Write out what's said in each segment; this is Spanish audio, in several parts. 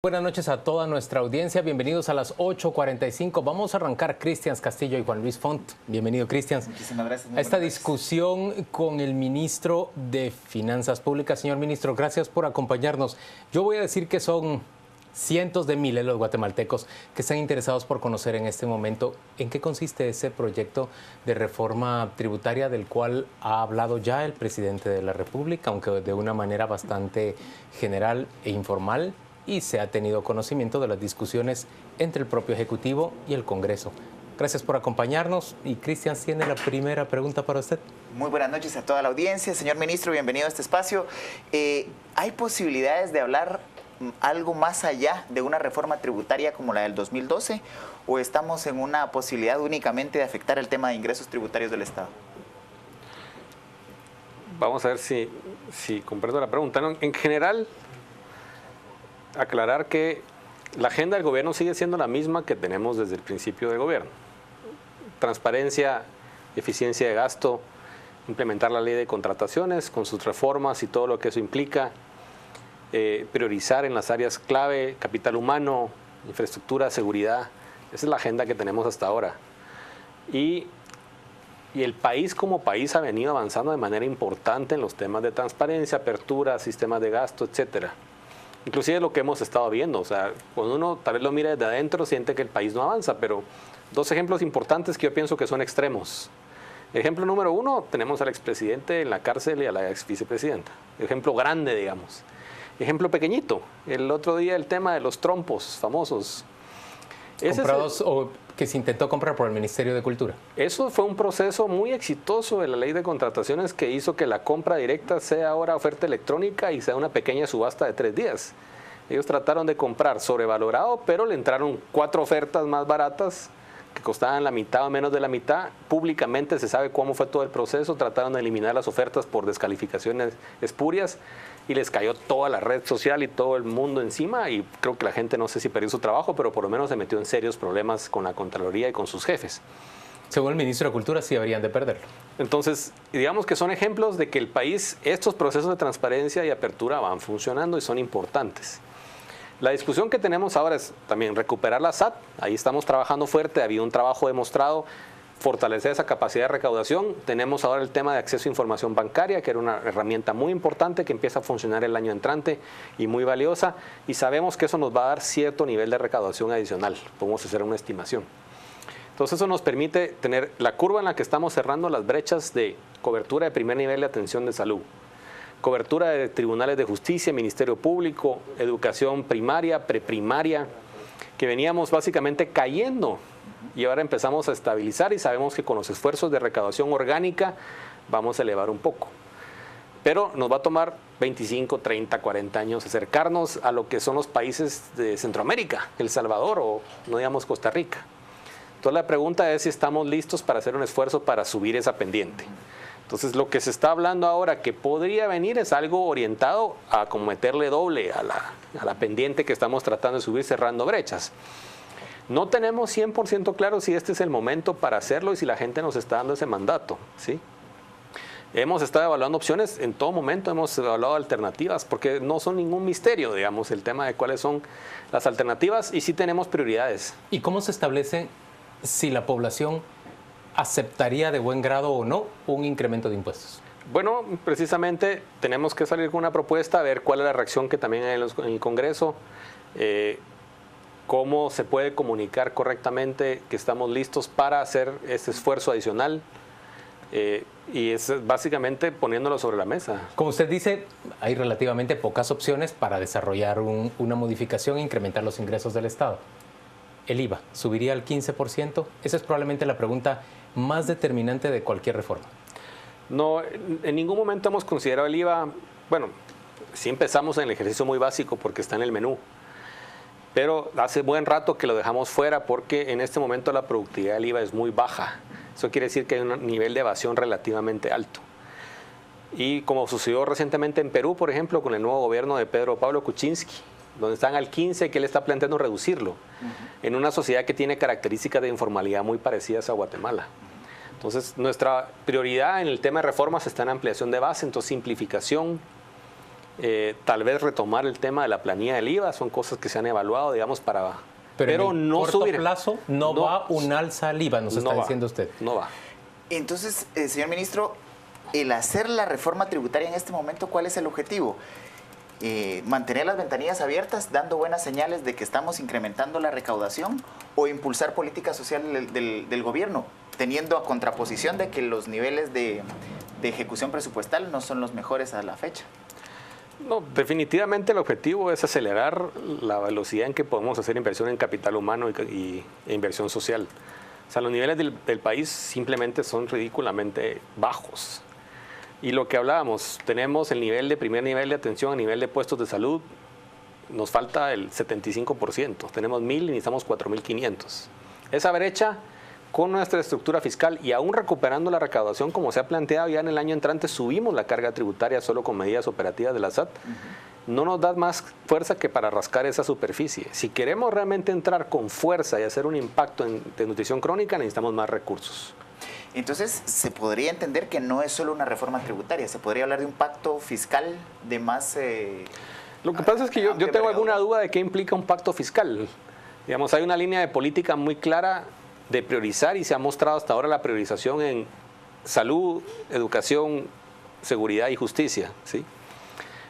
Buenas noches a toda nuestra audiencia, bienvenidos a las 8:45. Vamos a arrancar Cristian Castillo y Juan Luis Font. Bienvenido, Cristian. Muchísimas gracias. A esta discusión con el ministro de Finanzas Públicas. Señor ministro, gracias por acompañarnos. Yo voy a decir que son cientos de miles los guatemaltecos que están interesados por conocer en este momento en qué consiste ese proyecto de reforma tributaria del cual ha hablado ya el presidente de la República, aunque de una manera bastante general e informal, y se ha tenido conocimiento de las discusiones entre el propio Ejecutivo y el Congreso. Gracias por acompañarnos y Cristian tiene la primera pregunta para usted. Muy buenas noches a toda la audiencia. Señor ministro, bienvenido a este espacio. ¿Hay posibilidades de hablar algo más allá de una reforma tributaria como la del 2012 o estamos en una posibilidad únicamente de afectar el tema de ingresos tributarios del Estado? Vamos a ver si comprendo la pregunta. ¿No? En general, aclarar que la agenda del gobierno sigue siendo la misma que tenemos desde el principio del gobierno. Transparencia, eficiencia de gasto, implementar la ley de contrataciones con sus reformas y todo lo que eso implica, priorizar en las áreas clave, capital humano, infraestructura, seguridad. Esa es la agenda que tenemos hasta ahora. Y el país como país ha venido avanzando de manera importante en los temas de transparencia, apertura, sistemas de gasto, etcétera. Inclusive lo que hemos estado viendo, o sea, cuando uno tal vez lo mira desde adentro siente que el país no avanza, pero dos ejemplos importantes que yo pienso que son extremos. Ejemplo número uno, tenemos al expresidente en la cárcel y a la exvicepresidenta. Ejemplo grande, digamos. Ejemplo pequeñito, el otro día el tema de los trompos famosos. Comprados o que se intentó comprar por el Ministerio de Cultura. Eso fue un proceso muy exitoso de la ley de contrataciones que hizo que la compra directa sea ahora oferta electrónica y sea una pequeña subasta de 3 días. Ellos trataron de comprar sobrevalorado, pero le entraron 4 ofertas más baratas que costaban la mitad o menos de la mitad. Públicamente se sabe cómo fue todo el proceso. Trataron de eliminar las ofertas por descalificaciones espurias y les cayó toda la red social y todo el mundo encima, y creo que la gente no sé si perdió su trabajo, pero por lo menos se metió en serios problemas con la Contraloría y con sus jefes. Según el ministro de Cultura, sí deberían de perderlo. Entonces, digamos que son ejemplos de que el país, estos procesos de transparencia y apertura van funcionando y son importantes. La discusión que tenemos ahora es también recuperar la SAT. Ahí estamos trabajando fuerte, ha habido un trabajo demostrado, fortalecer esa capacidad de recaudación. Tenemos ahora el tema de acceso a información bancaria, que era una herramienta muy importante que empieza a funcionar el año entrante y muy valiosa, y sabemos que eso nos va a dar cierto nivel de recaudación adicional. Podemos hacer una estimación. Entonces eso nos permite tener la curva en la que estamos cerrando las brechas de cobertura de primer nivel de atención de salud, cobertura de tribunales de justicia, Ministerio Público, educación primaria, preprimaria, que veníamos básicamente cayendo y ahora empezamos a estabilizar y sabemos que con los esfuerzos de recaudación orgánica vamos a elevar un poco. Pero nos va a tomar 25, 30, 40 años acercarnos a lo que son los países de Centroamérica, El Salvador o no digamos Costa Rica. Entonces la pregunta es si estamos listos para hacer un esfuerzo para subir esa pendiente. Entonces lo que se está hablando ahora que podría venir es algo orientado a como meterle doble a la pendiente que estamos tratando de subir cerrando brechas. No tenemos 100% claro si este es el momento para hacerlo y si la gente nos está dando ese mandato, ¿sí? Hemos estado evaluando opciones, en todo momento hemos evaluado alternativas, porque no son ningún misterio, digamos, el tema de cuáles son las alternativas y sí tenemos prioridades. ¿Y cómo se establece si la población aceptaría de buen grado o no un incremento de impuestos? Bueno, precisamente tenemos que salir con una propuesta, a ver cuál es la reacción que también hay en el Congreso, cómo se puede comunicar correctamente que estamos listos para hacer ese esfuerzo adicional y es básicamente poniéndolo sobre la mesa. Como usted dice, hay relativamente pocas opciones para desarrollar una modificación e incrementar los ingresos del Estado. ¿El IVA subiría al 15%? Esa es probablemente la pregunta más determinante de cualquier reforma. No, en ningún momento hemos considerado el IVA. Bueno, sí empezamos en el ejercicio muy básico porque está en el menú. Pero hace buen rato que lo dejamos fuera porque en este momento la productividad del IVA es muy baja. Eso quiere decir que hay un nivel de evasión relativamente alto. Y como sucedió recientemente en Perú, por ejemplo, con el nuevo gobierno de Pedro Pablo Kuczynski, donde están al 15, que él está planteando reducirlo, en una sociedad que tiene características de informalidad muy parecidas a Guatemala. Entonces, nuestra prioridad en el tema de reformas está en ampliación de base, entonces simplificación, Tal vez retomar el tema de la planilla del IVA, son cosas que se han evaluado, digamos, para... Pero en no corto subir. plazo no va un alza al IVA, nos está diciendo usted. No va. Entonces, señor ministro, el hacer la reforma tributaria en este momento, ¿cuál es el objetivo? ¿Mantener las ventanillas abiertas, dando buenas señales de que estamos incrementando la recaudación, o impulsar política social del gobierno, teniendo a contraposición de que los niveles de ejecución presupuestal no son los mejores a la fecha? No, definitivamente el objetivo es acelerar la velocidad en que podemos hacer inversión en capital humano e inversión social. O sea, los niveles del país simplemente son ridículamente bajos. Y lo que hablábamos, tenemos el primer nivel de atención a nivel de puestos de salud, nos falta el 75%. Tenemos 1.000 y necesitamos 4.500. Esa brecha, con nuestra estructura fiscal y aún recuperando la recaudación como se ha planteado ya en el año entrante, subimos la carga tributaria solo con medidas operativas de la SAT, no nos da más fuerza que para rascar esa superficie. Si queremos realmente entrar con fuerza y hacer un impacto de nutrición crónica, necesitamos más recursos. Entonces, se podría entender que no es solo una reforma tributaria, se podría hablar de un pacto fiscal de más... Lo que pasa es que yo tengo alguna duda de qué implica un pacto fiscal. Digamos, hay una línea de política muy clara de priorizar y se ha mostrado hasta ahora la priorización en salud, educación, seguridad y justicia, ¿sí?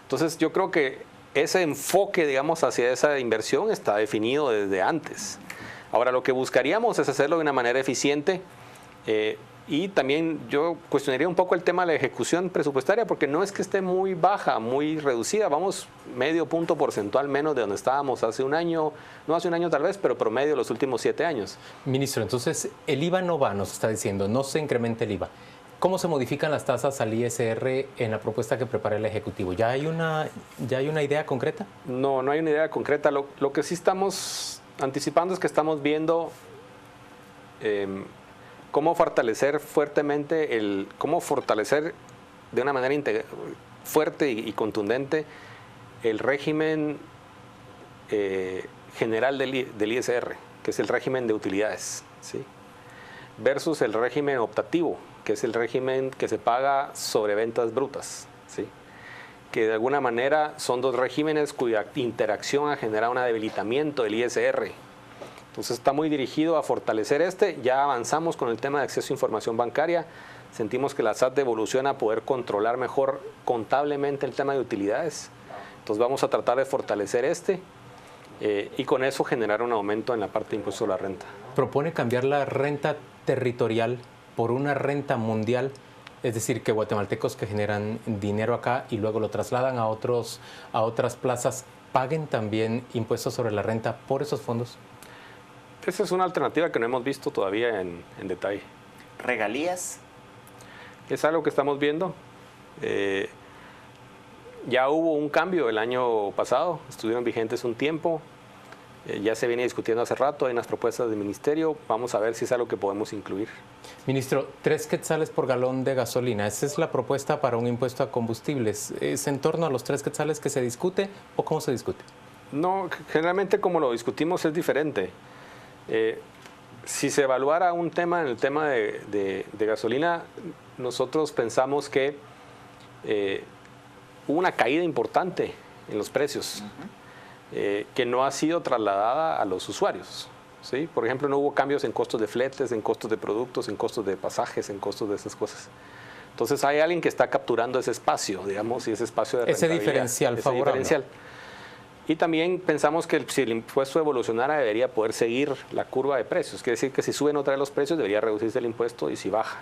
Entonces yo creo que ese enfoque, digamos, hacia esa inversión está definido desde antes. Ahora lo que buscaríamos es hacerlo de una manera eficiente y también yo cuestionaría un poco el tema de la ejecución presupuestaria, porque no es que esté muy baja, muy reducida, vamos medio punto porcentual menos de donde estábamos hace un año, no hace un año tal vez, pero promedio los últimos 7 años. Ministro, entonces el IVA no va, nos está diciendo, no se incrementa el IVA. ¿Cómo se modifican las tasas al ISR en la propuesta que prepara el Ejecutivo? ¿Ya hay una idea concreta? No, no hay una idea concreta. Lo que sí estamos anticipando es que estamos viendo cómo fortalecer fuertemente, cómo fortalecer de una manera fuerte y contundente el régimen general del ISR, que es el régimen de utilidades, ¿sí? Versus el régimen optativo, que es el régimen que se paga sobre ventas brutas, ¿sí? Que de alguna manera son dos regímenes cuya interacción ha generado un debilitamiento del ISR. Entonces está muy dirigido a fortalecer ya avanzamos con el tema de acceso a información bancaria, sentimos que la SAT evoluciona a poder controlar mejor contablemente el tema de utilidades, entonces vamos a tratar de fortalecer y con eso generar un aumento en la parte de impuesto a la renta. ¿Propone cambiar la renta territorial por una renta mundial? Es decir, que guatemaltecos que generan dinero acá y luego lo trasladan a otras plazas paguen también impuestos sobre la renta por esos fondos. Esa es una alternativa que no hemos visto todavía en detalle. ¿Regalías? Es algo que estamos viendo. Ya hubo un cambio el año pasado, estuvieron vigentes un tiempo, ya se viene discutiendo hace rato, hay unas propuestas del ministerio, vamos a ver si es algo que podemos incluir. Ministro, 3 quetzales por galón de gasolina, ¿esa es la propuesta para un impuesto a combustibles? ¿Es en torno a los 3 quetzales que se discute o cómo se discute? No, generalmente como lo discutimos es diferente. Si se evaluara un tema en el tema de gasolina, nosotros pensamos que hubo una caída importante en los precios, que no ha sido trasladada a los usuarios, ¿sí? Por ejemplo, no hubo cambios en costos de fletes, en costos de productos, en costos de pasajes, en costos de esas cosas. Entonces hay alguien que está capturando ese espacio, digamos, y ese espacio de rentabilidad. Ese diferencial favorable. Y también pensamos que si el impuesto evolucionara debería poder seguir la curva de precios. Quiere decir que si suben otra vez los precios debería reducirse el impuesto y si baja.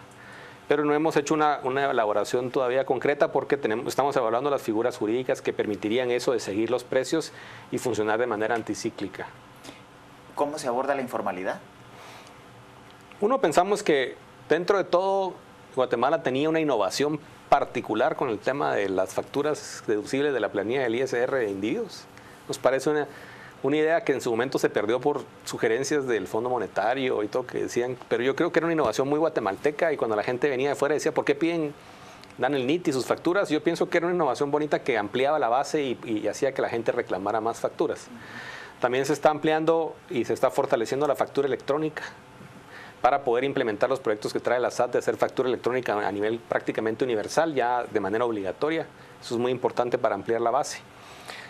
Pero no hemos hecho una elaboración todavía concreta porque estamos evaluando las figuras jurídicas que permitirían eso de seguir los precios y funcionar de manera anticíclica. ¿Cómo se aborda la informalidad? Uno, pensamos que dentro de todo Guatemala tenía una innovación particular con el tema de las facturas deducibles de la planilla del ISR de individuos. Nos parece una idea que en su momento se perdió por sugerencias del Fondo Monetario y todo que decían, pero yo creo que era una innovación muy guatemalteca y cuando la gente venía de fuera decía, ¿por qué dan el NIT y sus facturas? Yo pienso que era una innovación bonita que ampliaba la base y hacía que la gente reclamara más facturas. También se está ampliando y se está fortaleciendo la factura electrónica para poder implementar los proyectos que trae la SAT de hacer factura electrónica a nivel prácticamente universal, ya de manera obligatoria. Eso es muy importante para ampliar la base.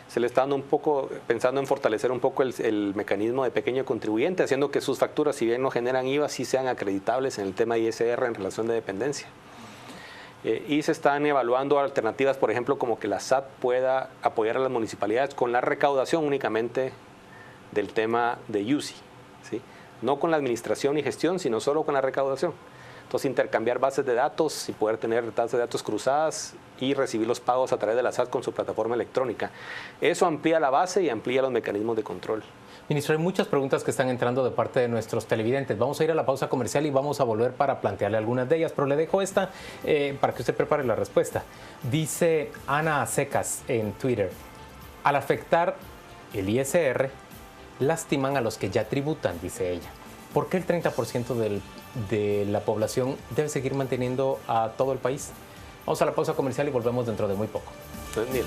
Se le está dando un poco, pensando en fortalecer un poco el mecanismo de pequeño contribuyente, haciendo que sus facturas, si bien no generan IVA, sí sean acreditables en el tema ISR en relación de dependencia. Y se están evaluando alternativas, por ejemplo, como que la SAT pueda apoyar a las municipalidades con la recaudación únicamente del tema de UCI, ¿sí? No con la administración y gestión, sino solo con la recaudación. Entonces, intercambiar bases de datos y poder tener bases de datos cruzadas y recibir los pagos a través de la SAT con su plataforma electrónica. Eso amplía la base y amplía los mecanismos de control. Ministro, hay muchas preguntas que están entrando de parte de nuestros televidentes. Vamos a ir a la pausa comercial y vamos a volver para plantearle algunas de ellas, pero le dejo esta para que usted prepare la respuesta. Dice Ana Secas en Twitter: al afectar el ISR, lastiman a los que ya tributan, dice ella. ¿Por qué el 30% de la población debe seguir manteniendo a todo el país? Vamos a la pausa comercial y volvemos dentro de muy poco. Entonces, ni el 30%.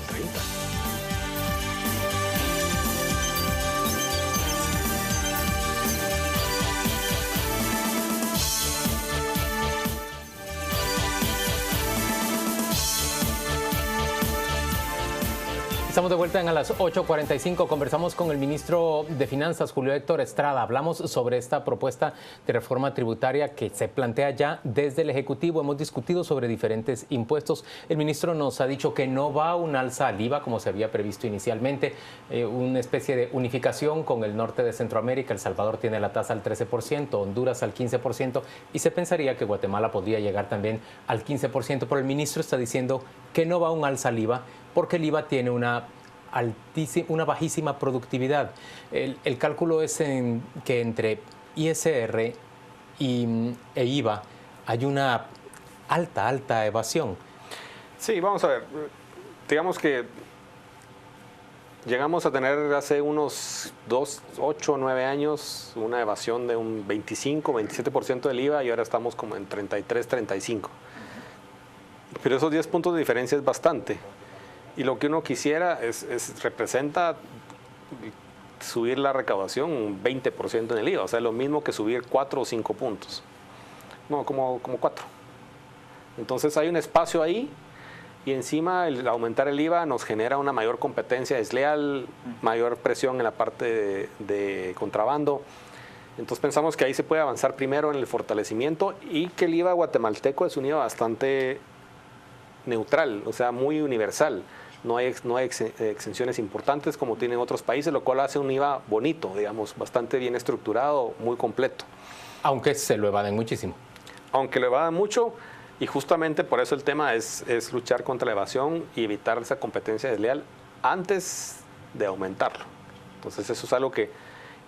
Estamos de vuelta a las 8:45. Conversamos con el ministro de Finanzas, Julio Héctor Estrada. Hablamos sobre esta propuesta de reforma tributaria que se plantea ya desde el Ejecutivo. Hemos discutido sobre diferentes impuestos. El ministro nos ha dicho que no va a un alza al IVA como se había previsto inicialmente, una especie de unificación con el norte de Centroamérica. El Salvador tiene la tasa al 13%, Honduras al 15%, y se pensaría que Guatemala podría llegar también al 15%. Pero el ministro está diciendo que no va a un alza al IVA, porque el IVA tiene una bajísima productividad. El cálculo es que entre ISR e IVA hay una alta evasión. Sí, vamos a ver. Digamos que llegamos a tener hace unos 8 o 9 años una evasión de un 25-27% del IVA y ahora estamos como en 33-35%. Pero esos 10 puntos de diferencia es bastante. Y lo que uno quisiera representa subir la recaudación un 20% en el IVA, o sea, lo mismo que subir 4 o 5 puntos. No, como 4. Entonces hay un espacio ahí y encima el aumentar el IVA nos genera una mayor competencia desleal, mayor presión en la parte de contrabando. Entonces pensamos que ahí se puede avanzar primero en el fortalecimiento y que el IVA guatemalteco es un IVA bastante neutral, o sea, muy universal. No hay exenciones importantes como tienen otros países, lo cual hace un IVA bonito, digamos, bastante bien estructurado, muy completo. Aunque se lo evaden muchísimo. Aunque lo evaden mucho, y justamente por eso el tema es luchar contra la evasión y evitar esa competencia desleal antes de aumentarlo. Entonces eso es algo que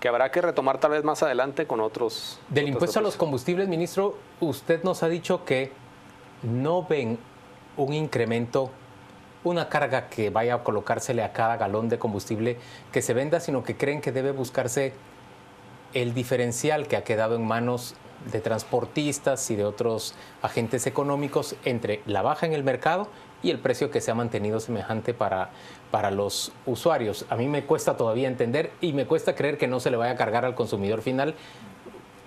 habrá que retomar tal vez más adelante con otros. Del impuesto a los combustibles, ministro, usted nos ha dicho que no ven un incremento, una carga que vaya a colocársele a cada galón de combustible que se venda, sino que creen que debe buscarse el diferencial que ha quedado en manos de transportistas y de otros agentes económicos entre la baja en el mercado y el precio que se ha mantenido semejante para los usuarios. A mí me cuesta todavía entender y me cuesta creer que no se le vaya a cargar al consumidor final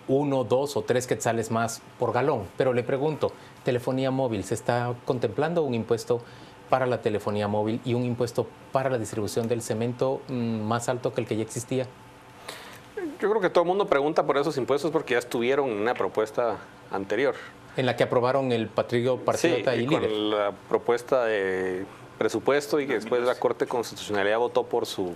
1, 2 o 3 quetzales más por galón. Pero le pregunto, telefonía móvil, ¿se está contemplando un impuesto para la telefonía móvil y un impuesto para la distribución del cemento más alto que el que ya existía? Yo creo que todo el mundo pregunta por esos impuestos porque ya estuvieron en una propuesta anterior. En la que aprobaron el Partido Patriota y Líder. Con la propuesta de presupuesto y que después la Corte de Constitucionalidad votó por su...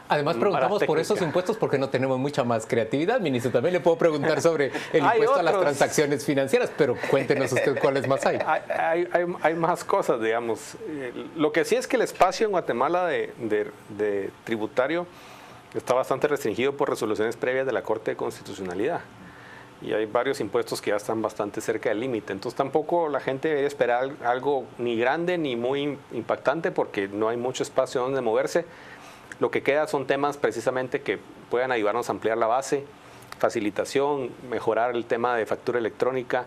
Además preguntamos por esos impuestos porque no tenemos mucha más creatividad, ministro. También le puedo preguntar sobre el impuesto a las transacciones financieras, pero cuéntenos usted cuáles más hay. Hay más cosas, digamos. Lo que sí es que el espacio en Guatemala de tributario está bastante restringido por resoluciones previas de la Corte de Constitucionalidad. Y hay varios impuestos que ya están bastante cerca del límite. Entonces tampoco la gente debería esperar algo ni grande ni muy impactante porque no hay mucho espacio donde moverse. Lo que queda son temas precisamente que puedan ayudarnos a ampliar la base, facilitación, mejorar el tema de factura electrónica,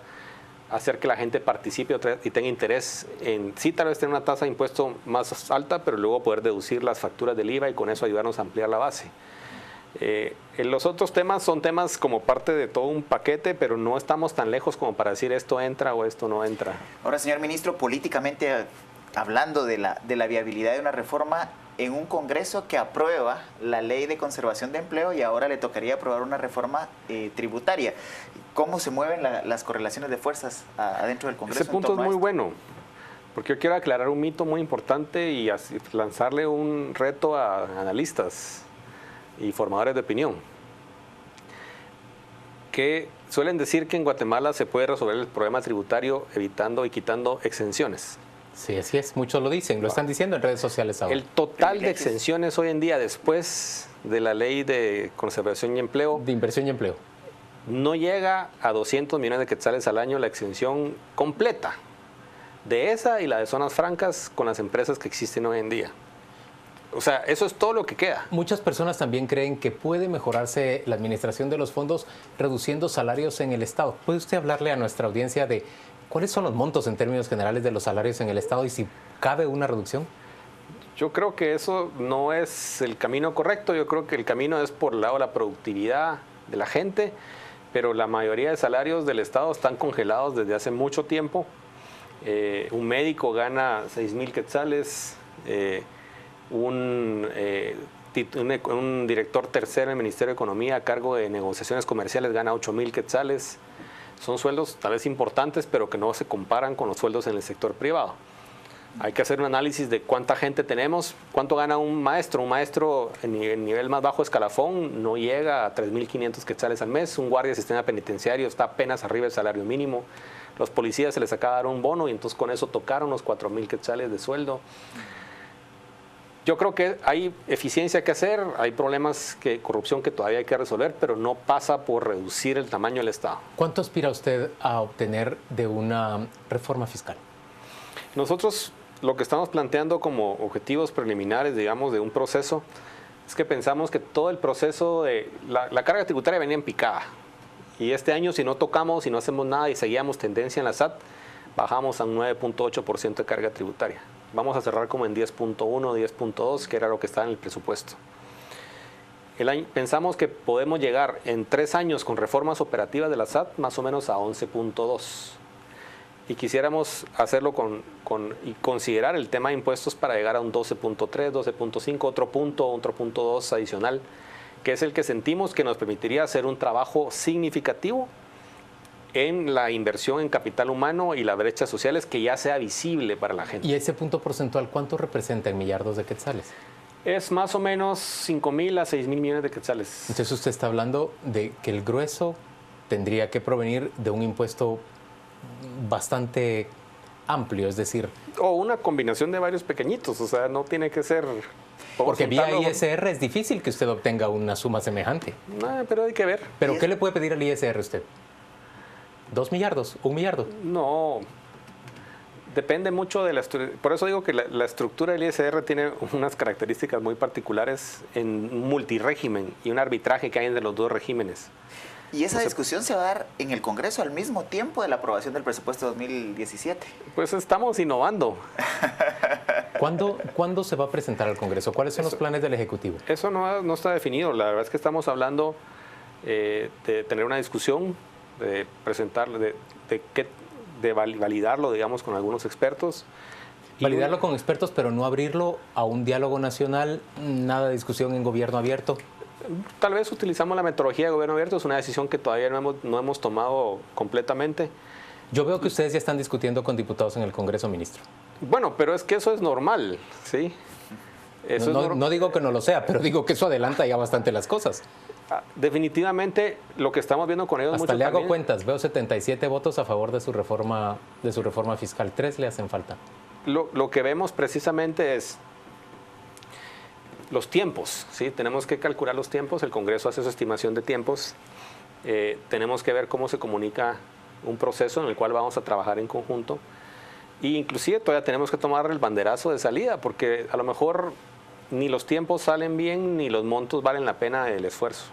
hacer que la gente participe y tenga interés en, sí, tal vez tener una tasa de impuesto más alta, pero luego poder deducir las facturas del IVA y con eso ayudarnos a ampliar la base. Los otros temas son temas como parte de todo un paquete, pero no estamos tan lejos como para decir esto entra o esto no entra. Ahora, señor ministro, políticamente hablando de la viabilidad de una reforma en un Congreso que aprueba la ley de conservación de empleo y ahora le tocaría aprobar una reforma tributaria. ¿Cómo se mueven las correlaciones de fuerzas adentro del Congreso? Ese punto es muy bueno, porque yo quiero aclarar un mito muy importante y lanzarle un reto a analistas y formadores de opinión, que suelen decir que en Guatemala se puede resolver el problema tributario evitando y quitando exenciones. Sí, así es. Muchos lo dicen, lo están diciendo en redes sociales ahora. El total de exenciones hoy en día, después de la ley de conservación y empleo, de inversión y empleo, no llega a 200 millones de quetzales al año la exención completa de esa y la de zonas francas con las empresas que existen hoy en día. O sea, eso es todo lo que queda. Muchas personas también creen que puede mejorarse la administración de los fondos reduciendo salarios en el Estado. ¿Puede usted hablarle a nuestra audiencia de cuáles son los montos en términos generales de los salarios en el Estado y si cabe una reducción? Yo creo que eso no es el camino correcto. Yo creo que el camino es por el lado de la productividad de la gente, pero la mayoría de salarios del Estado están congelados desde hace mucho tiempo. Un médico gana 6,000 quetzales, un director tercero en el Ministerio de Economía a cargo de negociaciones comerciales gana 8,000 quetzales. Son sueldos tal vez importantes, pero que no se comparan con los sueldos en el sector privado. Hay que hacer un análisis de cuánta gente tenemos, cuánto gana un maestro. Un maestro en el nivel más bajo escalafón no llega a 3,500 quetzales al mes. Un guardia de sistema penitenciario está apenas arriba del salario mínimo. Los policías se les acaba de dar un bono y entonces con eso tocaron los 4,000 quetzales de sueldo. Yo creo que hay eficiencia que hacer, hay problemas de corrupción que todavía hay que resolver, pero no pasa por reducir el tamaño del Estado. ¿Cuánto aspira usted a obtener de una reforma fiscal? Nosotros lo que estamos planteando como objetivos preliminares, digamos, de un proceso, es que pensamos que todo el proceso de la carga tributaria venía en picada. Y este año, si no tocamos, si no hacemos nada y seguíamos tendencia en la SAT, bajamos a un 9.8% de carga tributaria. Vamos a cerrar como en 10.1, 10.2, que era lo que estaba en el presupuesto. Pensamos que podemos llegar en 3 años con reformas operativas de la SAT más o menos a 11.2. Y quisiéramos hacerlo y considerar el tema de impuestos para llegar a un 12.3, 12.5, otro punto 2 adicional, que es el que sentimos que nos permitiría hacer un trabajo significativo en la inversión en capital humano y las brechas sociales que ya sea visible para la gente. ¿Y ese punto porcentual cuánto representa en millardos de quetzales? Es más o menos 5,000 a 6,000 millones de quetzales. Entonces usted está hablando de que el grueso tendría que provenir de un impuesto bastante amplio, es decir... O una combinación de varios pequeñitos, o sea, no tiene que ser... Porque vía ISR es difícil que usted obtenga una suma semejante. No, pero hay que ver. ¿Pero qué le puede pedir al ISR usted? ¿2 millardos? ¿1 millardo? No, depende mucho de la estructura. Por eso digo que la estructura del ISR tiene unas características muy particulares en multirégimen y un arbitraje que hay entre los dos regímenes. ¿Y esa discusión se va a dar en el Congreso al mismo tiempo de la aprobación del presupuesto 2017? Pues estamos innovando. ¿Cuándo se va a presentar al Congreso? ¿Cuáles son los planes del Ejecutivo? Eso no está definido. La verdad es que estamos hablando de tener una discusión, de presentarlo, de validarlo, digamos, con algunos expertos. Validarlo con expertos, pero no abrirlo a un diálogo nacional, nada de discusión en gobierno abierto. Tal vez utilizamos la metodología de gobierno abierto, es una decisión que todavía no hemos tomado completamente. Yo veo que ustedes ya están discutiendo con diputados en el Congreso, ministro. Bueno, pero es que eso es normal, ¿sí? No digo que no lo sea, pero digo que eso adelanta ya bastante las cosas. Definitivamente lo que estamos viendo con ellos hasta mucho le hago también, cuentas, veo 77 votos a favor de su reforma fiscal, 3 le hacen falta. Lo que vemos precisamente es los tiempos, ¿sí? Tenemos que calcular los tiempos, el Congreso hace su estimación de tiempos, tenemos que ver cómo se comunica un proceso en el cual vamos a trabajar en conjunto e inclusive todavía tenemos que tomar el banderazo de salida porque a lo mejor ni los tiempos salen bien ni los montos valen la pena el esfuerzo.